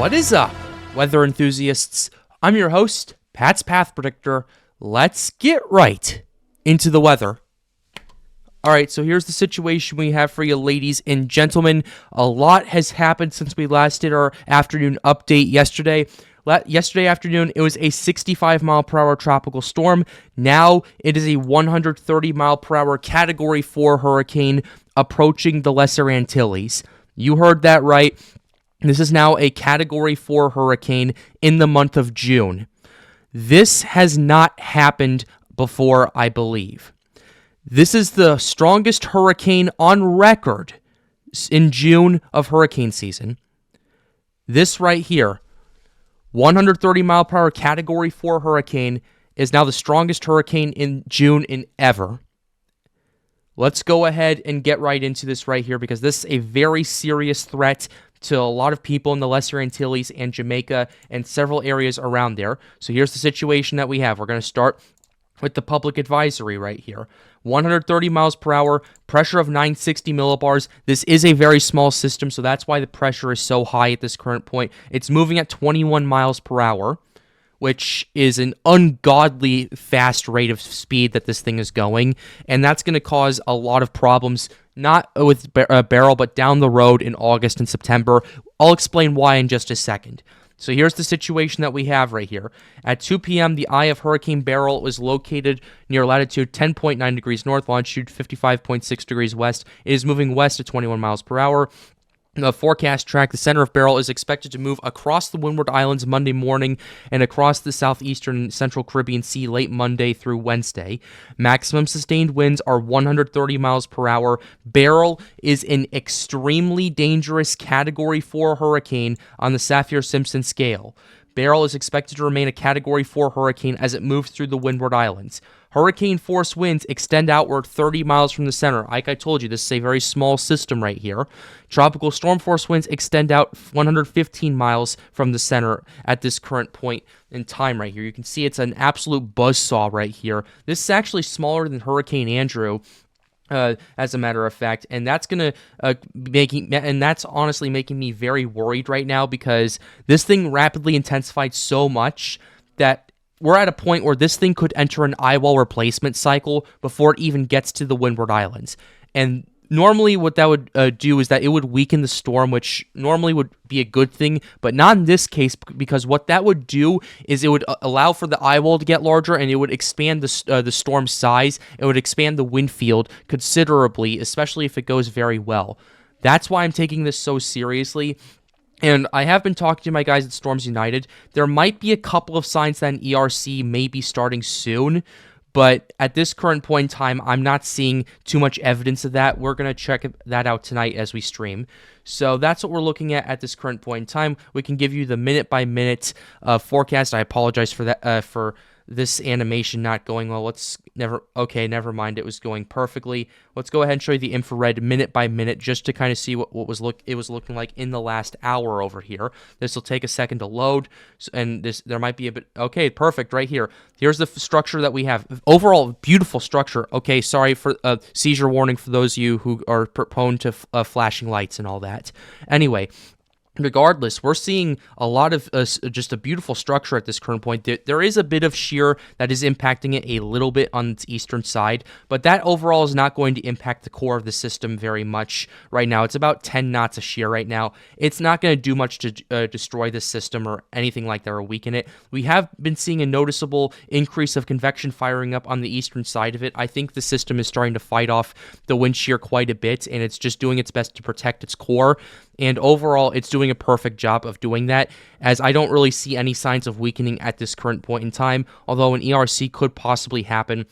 What is up, weather enthusiasts? I'm your host, Pat's Path Predictor. Let's get right into the weather. Alright, so here's the situation we have for you, ladies and gentlemen. A lot has happened since we last did our afternoon update yesterday. Yesterday afternoon, it was a 65-mile-per-hour tropical storm. Now, it is a 130-mile-per-hour Category 4 hurricane approaching the Lesser Antilles. You heard that right. This is now a Category 4 hurricane in the month of June. This has not happened before, I believe. This is the strongest hurricane on record in June of hurricane season. This right here, 130-mile-per-hour Category 4 hurricane, is now the strongest hurricane in June in ever. Let's go ahead and get right into this right here because this is a very serious threat to a lot of people in the Lesser Antilles and Jamaica and several areas around there. So here's the situation that we have. We're going to start with the public advisory right here. 130 miles per hour, pressure of 960 millibars. This is a very small system, so that's why the pressure is so high at this current point. It's moving at 21 miles per hour, which is an ungodly fast rate of speed that this thing is going, and that's going to cause a lot of problems, not with Beryl, but down the road in August and September. I'll explain why in just a second. So here's the situation that we have right here. At 2 p.m., the eye of Hurricane Beryl was located near latitude 10.9 degrees north, longitude 55.6 degrees west. It is moving west at 21 miles per hour. The forecast track, the center of Beryl is expected to move across the Windward Islands Monday morning and across the southeastern and central Caribbean Sea late Monday through Wednesday. Maximum sustained winds are 130 miles per hour. Beryl is an extremely dangerous Category 4 hurricane on the Saffir-Simpson scale. Beryl is expected to remain a Category 4 hurricane as it moves through the Windward Islands. Hurricane force winds extend outward 30 miles from the center. Like I told you, this is a very small system right here. Tropical storm force winds extend out 115 miles from the center at this current point in time right here. You can see it's an absolute buzzsaw right here. This is actually smaller than Hurricane Andrew, as a matter of fact, and that's that's honestly making me very worried right now because this thing rapidly intensified so much that we're at a point where this thing could enter an eyewall replacement cycle before it even gets to the Windward Islands. And normally what that would do is that it would weaken the storm, which normally would be a good thing, but not in this case, because what that would do is it would allow for the eyewall to get larger and it would expand the storm size. It would expand the wind field considerably, especially if it goes very well. That's why I'm taking this so seriously. And I have been talking to my guys at Storms United. There might be a couple of signs that an ERC may be starting soon, but at this current point in time, I'm not seeing too much evidence of that. We're going to check that out tonight as we stream. So that's what we're looking at this current point in time. We can give you the minute-by-minute forecast. I apologize for that, for this animation not going well. Never mind. It was going perfectly. Let's go ahead and show you the infrared minute by minute just to kind of see what it was looking like in the last hour over here. This will take a second to load, and there might be a bit. Okay, perfect right here. Here's the structure that we have. Overall, beautiful structure. Okay, sorry for seizure warning for those of you who are prone to flashing lights and all that. Anyway, regardless, we're seeing a lot of just a beautiful structure at this current point. There is a bit of shear that is impacting it a little bit on its eastern side, but that overall is not going to impact the core of the system very much right now. It's about 10 knots of shear right now. It's not going to do much to destroy this system or anything like that or weaken it. We have been seeing a noticeable increase of convection firing up on the eastern side of it. I think the system is starting to fight off the wind shear quite a bit, and it's just doing its best to protect its core. And overall, it's doing a perfect job of doing that, as I don't really see any signs of weakening at this current point in time, although an ERC could possibly happen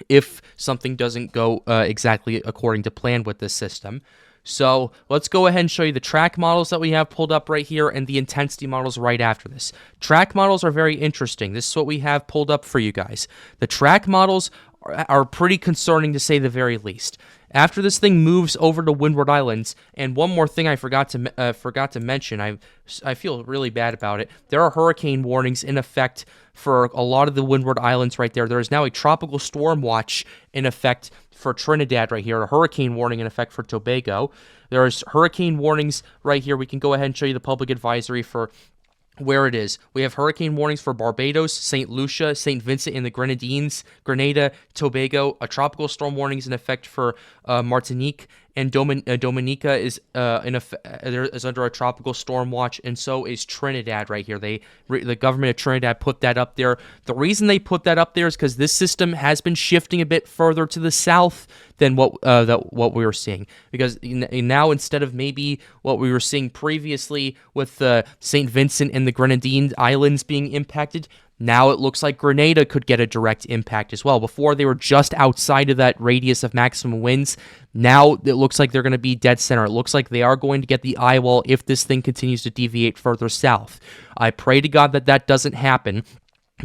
if something doesn't go exactly according to plan with this system. So let's go ahead and show you the track models that we have pulled up right here and the intensity models right after this. Track models are very interesting. This is what we have pulled up for you guys. The track models are pretty concerning to say the very least. After this thing moves over to Windward Islands, and one more thing I forgot to mention, I feel really bad about it. There are hurricane warnings in effect for a lot of the Windward Islands right there. There is now a tropical storm watch in effect for Trinidad right here, a hurricane warning in effect for Tobago. There's hurricane warnings right here. We can go ahead and show you the public advisory for where it is. We have hurricane warnings for Barbados, St. Lucia, St. Vincent and the Grenadines, Grenada, Tobago. A tropical storm warning is in effect for Martinique, and Dominica is is under a tropical storm watch, and so is Trinidad right here. The government of Trinidad put that up there. The reason they put that up there is because this system has been shifting a bit further to the south than what we were seeing. Because now, instead of maybe what we were seeing previously with St. Vincent and the Grenadine Islands being impacted, now it looks like Grenada could get a direct impact as well. Before, they were just outside of that radius of maximum winds. Now it looks like they're going to be dead center. It looks like they are going to get the eye wall if this thing continues to deviate further south. I pray to God that that doesn't happen,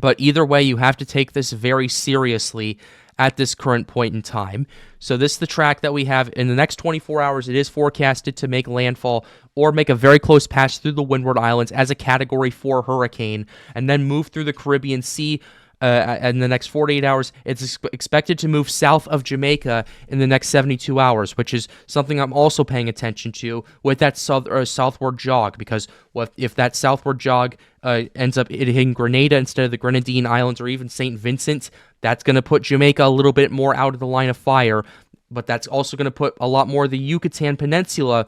but either way, you have to take this very seriously at this current point in time. So this is the track that we have. In the next 24 hours, it is forecasted to make landfall or make a very close pass through the Windward Islands as a Category 4 hurricane, and then move through the Caribbean Sea. In the next 48 hours, it's expected to move south of Jamaica in the next 72 hours, which is something I'm also paying attention to with that southward jog, because if that southward jog ends up hitting Grenada instead of the Grenadine Islands or even St. Vincent, that's going to put Jamaica a little bit more out of the line of fire, but that's also going to put a lot more of the Yucatan Peninsula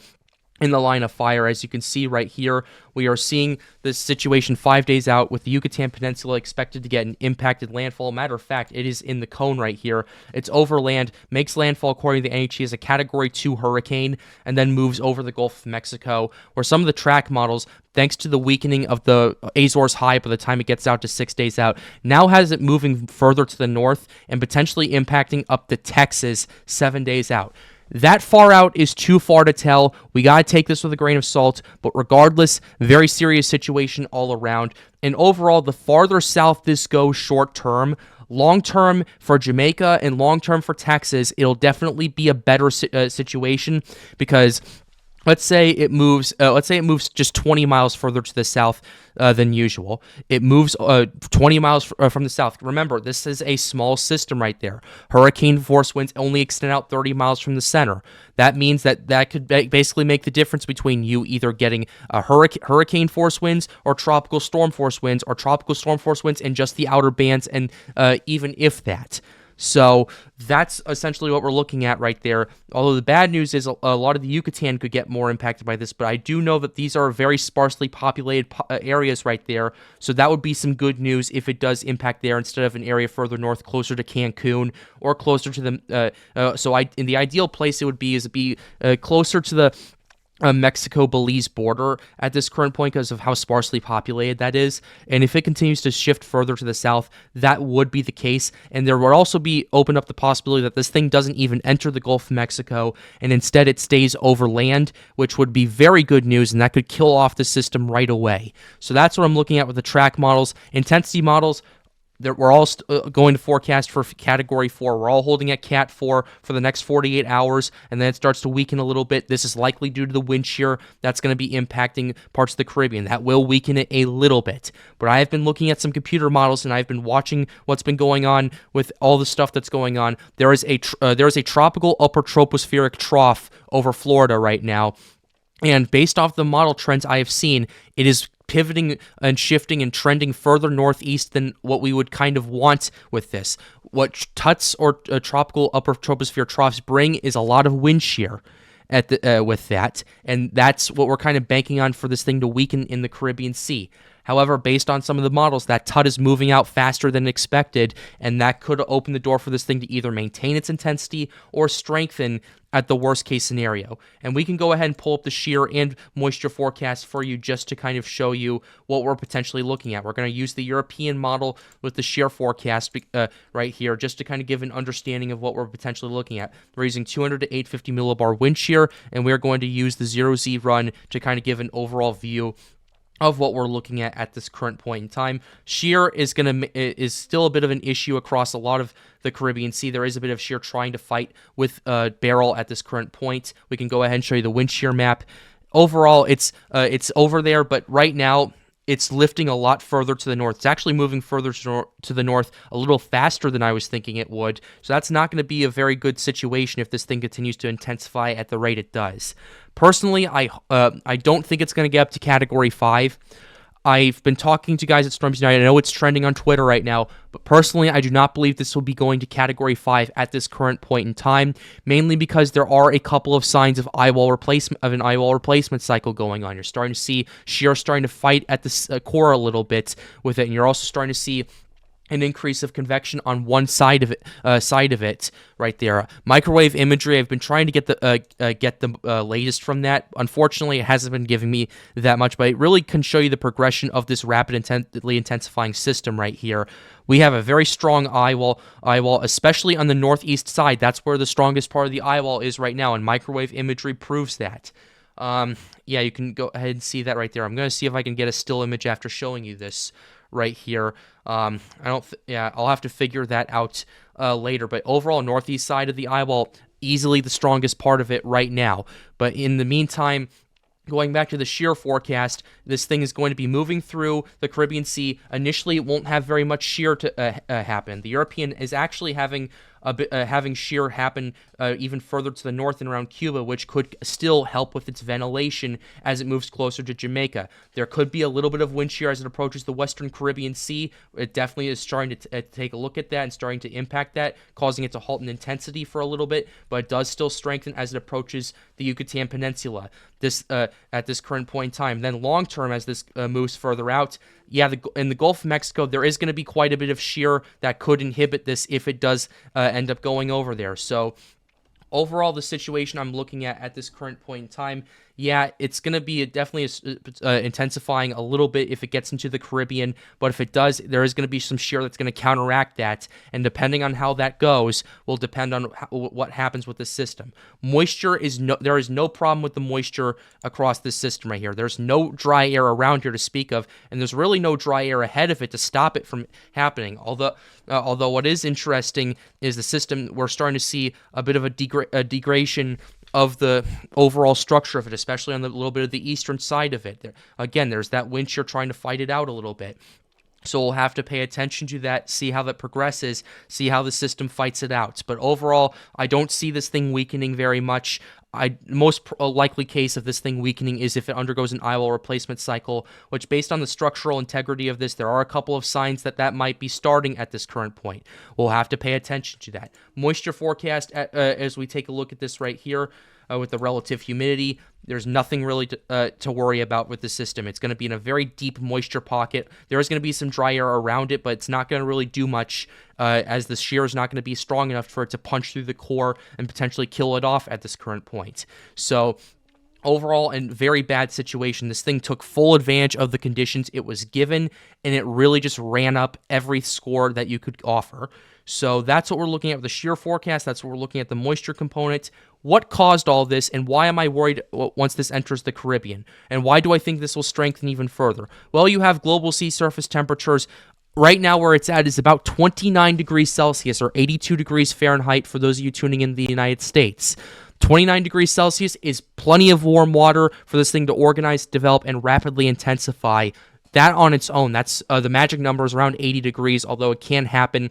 in the line of fire. As you can see right here, we are seeing this situation 5 days out with the Yucatan Peninsula expected to get an impacted landfall. Matter of fact, it is in the cone right here. It's overland, makes landfall according to the NHE as a Category 2 hurricane, and then moves over the Gulf of Mexico, where some of the track models, thanks to the weakening of the Azores High by the time it gets out to 6 days out, now has it moving further to the north and potentially impacting up to Texas 7 days out. That far out is too far to tell. We got to take this with a grain of salt, but regardless, very serious situation all around. And overall, the farther south this goes short term, long term for Jamaica and long term for Texas, it'll definitely be a better situation, because let's say it moves just 20 miles further to the south than usual. It moves 20 miles from the south. Remember, this is a small system right there. Hurricane force winds only extend out 30 miles from the center. That means that could basically make the difference between you either getting a hurricane force winds or tropical storm force winds, or tropical storm force winds and just the outer bands, and even if that. So that's essentially what we're looking at right there. Although the bad news is a lot of the Yucatan could get more impacted by this, but I do know that these are very sparsely populated areas right there, so that would be some good news if it does impact there instead of an area further north, closer to Cancun or closer to the. In the ideal place it would be closer to the Mexico-Belize border at this current point because of how sparsely populated that is. And if it continues to shift further to the south, that would be the case. And there would also be open up the possibility that this thing doesn't even enter the Gulf of Mexico, and instead it stays overland, which would be very good news, and that could kill off the system right away. So that's what I'm looking at with the track models. Intensity models, that we're all going to forecast for Category 4. We're all holding at Cat 4 for the next 48 hours, and then it starts to weaken a little bit. This is likely due to the wind shear that's going to be impacting parts of the Caribbean. That will weaken it a little bit. But I have been looking at some computer models, and I've been watching what's been going on with all the stuff that's going on. There is a tropical upper tropospheric trough over Florida right now, and based off the model trends I have seen, it is pivoting and shifting and trending further northeast than what we would kind of want with this. What TUTS or tropical upper troposphere troughs bring is a lot of wind shear with that, and that's what we're kind of banking on for this thing to weaken in the Caribbean Sea. However, based on some of the models, that TUT is moving out faster than expected, and that could open the door for this thing to either maintain its intensity or strengthen at the worst case scenario. And we can go ahead and pull up the shear and moisture forecast for you just to kind of show you what we're potentially looking at. We're going to use the European model with the shear forecast right here just to kind of give an understanding of what we're potentially looking at. We're using 200 to 850 millibar wind shear, and we're going to use the 0Z run to kind of give an overall view of what we're looking at this current point in time. Shear is still a bit of an issue across a lot of the Caribbean Sea. There is a bit of shear trying to fight with Beryl at this current point. We can go ahead and show you the wind shear map. Overall, it's over there, but right now it's lifting a lot further to the north. It's actually moving further to the north a little faster than I was thinking it would. So that's not going to be a very good situation if this thing continues to intensify at the rate it does. Personally, I don't think it's going to get up to Category 5. I've been talking to guys at Storms United. I know it's trending on Twitter right now, but personally, I do not believe this will be going to Category 5 at this current point in time, mainly because there are a couple of signs of an eye wall replacement cycle going on. You're starting to see shear starting to fight at the core a little bit with it, and you're also starting to see an increase of convection on one side of it, right there. Microwave imagery. I've been trying to get the latest from that. Unfortunately, it hasn't been giving me that much, but it really can show you the progression of this rapidly intensifying system right here. We have a very strong eye wall, especially on the northeast side. That's where the strongest part of the eye wall is right now, and microwave imagery proves that. Yeah, you can go ahead and see that right there. I'm going to see if I can get a still image after showing you this right here. I'll have to figure that out later. But overall, northeast side of the eye wall, easily the strongest part of it right now. But in the meantime, going back to the shear forecast, this thing is going to be moving through the Caribbean Sea. Initially, it won't have very much shear to happen. The European is actually having shear happen even further to the north and around Cuba, which could still help with its ventilation as it moves closer to Jamaica. There could be a little bit of wind shear as it approaches the western Caribbean Sea. It definitely is starting to take a look at that and starting to impact that, causing it to halt in intensity for a little bit, but it does still strengthen as it approaches the Yucatan Peninsula at this current point in time. Then long term, as this moves further out, in the Gulf of Mexico, there is going to be quite a bit of shear that could inhibit this if it does end up going over there. So overall, the situation I'm looking at this current point in time, it's going to be definitely intensifying a little bit if it gets into the Caribbean, but if it does, there is going to be some shear that's going to counteract that, and depending on how that goes will depend on what happens with the system. There is no problem with the moisture across this system right here. There's no dry air around here to speak of, and there's really no dry air ahead of it to stop it from happening. Although what is interesting is the system, we're starting to see a bit of a degradation of the overall structure of it, especially on the little bit of the eastern side of it. There's that wind shear trying to fight it out a little bit. So we'll have to pay attention to that, see how that progresses, see how the system fights it out. But overall, I don't see this thing weakening very much. Most likely case of this thing weakening is if it undergoes an eye wall replacement cycle, which based on the structural integrity of this, there are a couple of signs that might be starting at this current point. We'll have to pay attention to that. Moisture forecast, as we take a look at this right here, with the relative humidity, there's nothing really to worry about with the system. It's going to be in a very deep moisture pocket. There is going to be some dry air around it, but it's not going to really do much as the shear is not going to be strong enough for it to punch through the core and potentially kill it off at this current point. So overall, in very bad situation. This thing took full advantage of the conditions it was given, and it really just ran up every score that you could offer. So that's what we're looking at with the shear forecast. That's what we're looking at the moisture component. What caused all this, and why am I worried once this enters the Caribbean? And why do I think this will strengthen even further? Well, you have global sea surface temperatures. Right now where it's at is about 29 degrees Celsius or 82 degrees Fahrenheit for those of you tuning in the United States. 29 degrees Celsius is plenty of warm water for this thing to organize, develop, and rapidly intensify. That on its own, that's the magic number is around 80 degrees, although it can happen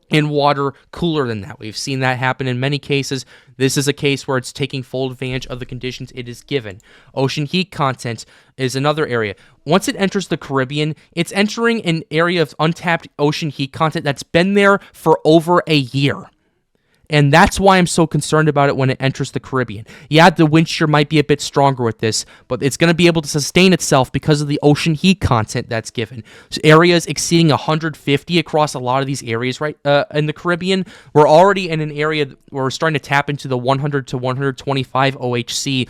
in water cooler than that. We've seen that happen in many cases. This is a case where it's taking full advantage of the conditions it is given. Ocean heat content is another area. Once it enters the Caribbean, it's entering an area of untapped ocean heat content that's been there for over a year. And that's why I'm so concerned about it when it enters the Caribbean. Yeah, the wind shear might be a bit stronger with this, but it's going to be able to sustain itself because of the ocean heat content that's given. So areas exceeding 150 across a lot of these areas right in the Caribbean. We're already in an area where we're starting to tap into the 100 to 125 OHC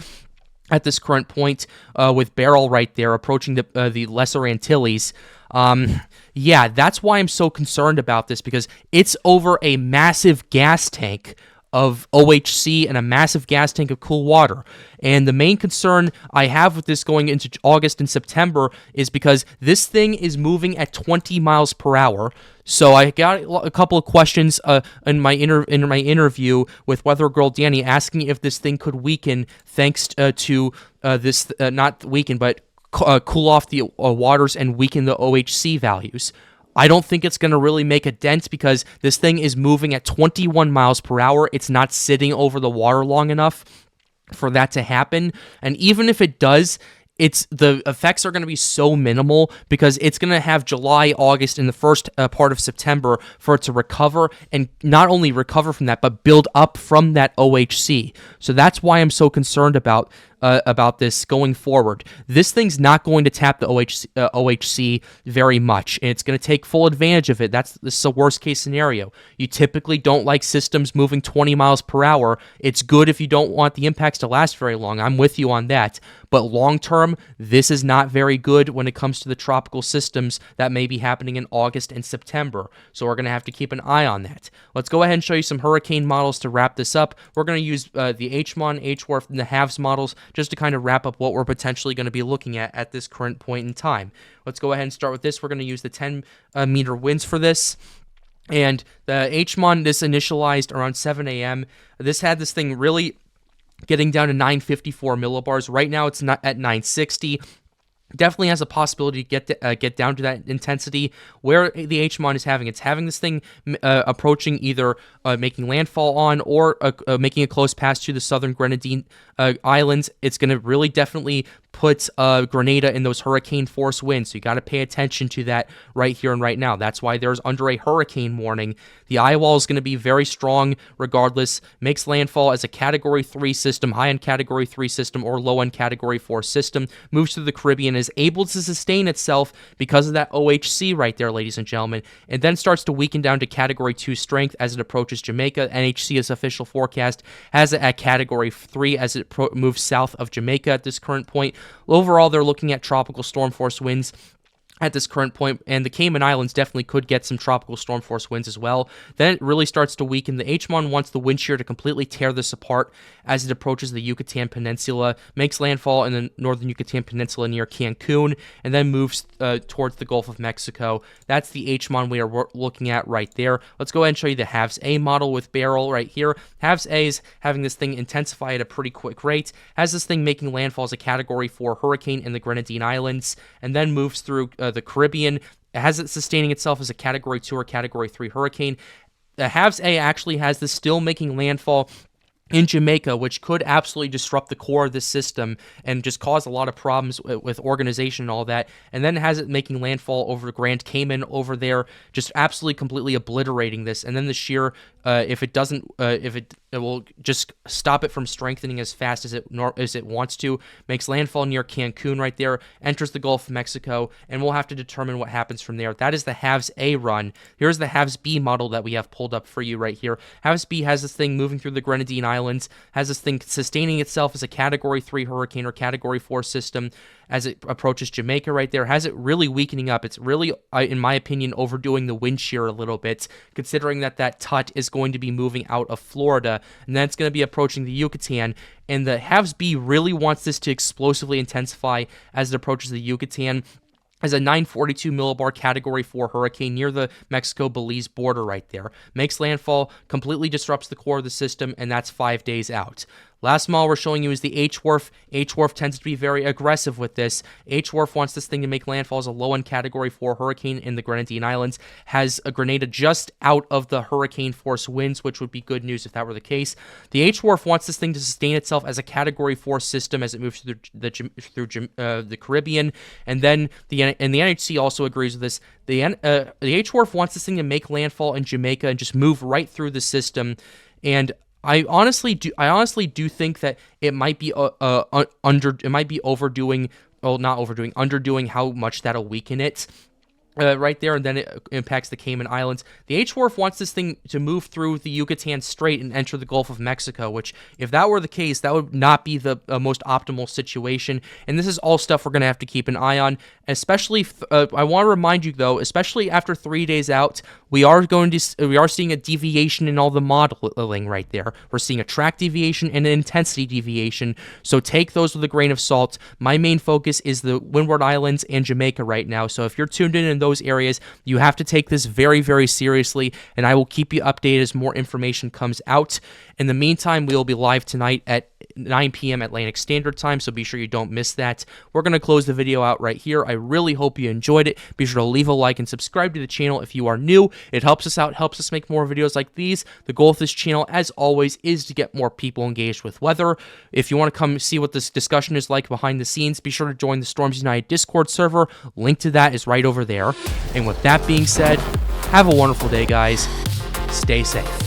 at this current point with Beryl right there approaching the Lesser Antilles. That's why I'm so concerned about this, because it's over a massive gas tank of OHC and a massive gas tank of cool water. And the main concern I have with this going into August and September is because this thing is moving at 20 miles per hour. So I got a couple of questions in my interview with Weather Girl Danny, asking if this thing could weaken thanks to this, not weaken, but cool off the waters and weaken the OHC values. I don't think it's going to really make a dent because this thing is moving at 21 miles per hour. It's not sitting over the water long enough for that to happen. And even if it does, the effects are going to be so minimal because it's going to have July, August, and the first part of September for it to recover, and not only recover from that, but build up from that OHC. So that's why I'm so concerned about this going forward. This thing's not going to tap the OHC very much, and it's going to take full advantage of it. This is a worst case scenario. You typically don't like systems moving 20 miles per hour. It's good if you don't want the impacts to last very long. I'm with you on that. But long term, this is not very good when it comes to the tropical systems that may be happening in August and September. So we're going to have to keep an eye on that. Let's go ahead and show you some hurricane models to wrap this up. We're going to use the HMON, HWRF, and the HAVS models just to kind of wrap up what we're potentially going to be looking at this current point in time. Let's go ahead and start with this. We're going to use the 10-meter winds for this. And the HMON, this initialized around 7 a.m. This had this thing really getting down to 954 millibars. Right now, it's not at 960. Definitely has a possibility to get down to that intensity. Where the HMON is having, it's having this thing approaching either making landfall on or making a close pass to the southern Grenadine Islands. It's going to really definitely put Grenada in those hurricane force winds. So you got to pay attention to that right here and right now. That's why there's under a hurricane warning. The eye wall is going to be very strong regardless. Makes landfall as a Category 3 system, high-end Category 3 system, or low-end Category 4 system. Moves through the Caribbean, is able to sustain itself because of that OHC right there, ladies and gentlemen, and then starts to weaken down to Category 2 strength as it approaches Jamaica. NHC's official forecast has it at Category 3 as it moves south of Jamaica at this current point. Overall, they're looking at tropical storm force winds at this current point, and the Cayman Islands definitely could get some tropical storm force winds as well. Then it really starts to weaken. The HMON wants the wind shear to completely tear this apart as it approaches the Yucatan Peninsula, makes landfall in the northern Yucatan Peninsula near Cancun, and then moves towards the Gulf of Mexico. That's the HMON we are looking at right there. Let's go ahead and show you the HAVS A model with Beryl right here. HAVS A is having this thing intensify at a pretty quick rate, has this thing making landfall as a Category 4 hurricane in the Grenadine Islands, and then moves through the Caribbean. It has it sustaining itself as a Category 2 or Category 3 hurricane. The HAVS A actually has this still making landfall in Jamaica, which could absolutely disrupt the core of this system and just cause a lot of problems with organization and all that. And then it has it making landfall over Grand Cayman over there, just absolutely completely obliterating this. And then the shear, if it will just stop it from strengthening as fast as it wants to, makes landfall near Cancun right there, enters the Gulf of Mexico, and we'll have to determine what happens from there. That is the HAVS A run. Here's the HAVS B model that we have pulled up for you right here. HAVS B has this thing moving through the Grenadine Islands, has this thing sustaining itself as a Category 3 hurricane or Category 4 system as it approaches Jamaica right there, has it really weakening up. It's really, in my opinion, overdoing the wind shear a little bit, considering that Tut is going to be moving out of Florida, and then it's going to be approaching the Yucatan, and the HAVS B really wants this to explosively intensify as it approaches the Yucatan, as a 942 millibar Category 4 hurricane near the Mexico-Belize border right there. Makes landfall, completely disrupts the core of the system, and that's 5 days out. Last model we're showing you is the HWRF. HWRF tends to be very aggressive with this. HWRF wants this thing to make landfall as a low-end Category 4 hurricane in the Grenadine Islands. Has a Grenada just out of the hurricane force winds, which would be good news if that were the case. The HWRF wants this thing to sustain itself as a Category 4 system as it moves through the Caribbean, and then the NHC also agrees with this. The HWRF wants this thing to make landfall in Jamaica and just move right through the system, and I honestly do think that it might be underdoing how much that'll weaken it. right there, and then it impacts the Cayman Islands. The H-Wharf wants this thing to move through the Yucatan Strait and enter the Gulf of Mexico, which, if that were the case, that would not be the most optimal situation, and this is all stuff we're going to have to keep an eye on, especially, I want to remind you, though, especially after 3 days out, we are seeing a deviation in all the modeling right there. We're seeing a track deviation and an intensity deviation, so take those with a grain of salt. My main focus is the Windward Islands and Jamaica right now, so if you're tuned in those areas, you have to take this very, very seriously, and I will keep you updated as more information comes out. In the meantime, we will be live tonight at 9 p.m. Atlantic Standard Time, so be sure you don't miss that. We're going to close the video out right here. I really hope you enjoyed it. Be sure to leave a like and subscribe to the channel if you are new. It helps us out, helps us make more videos like these. The goal of this channel, as always, is to get more people engaged with weather. If you want to come see what this discussion is like behind the scenes, be sure to join the Storms United Discord server. Link to that is right over there. And with that being said, have a wonderful day, guys. Stay safe.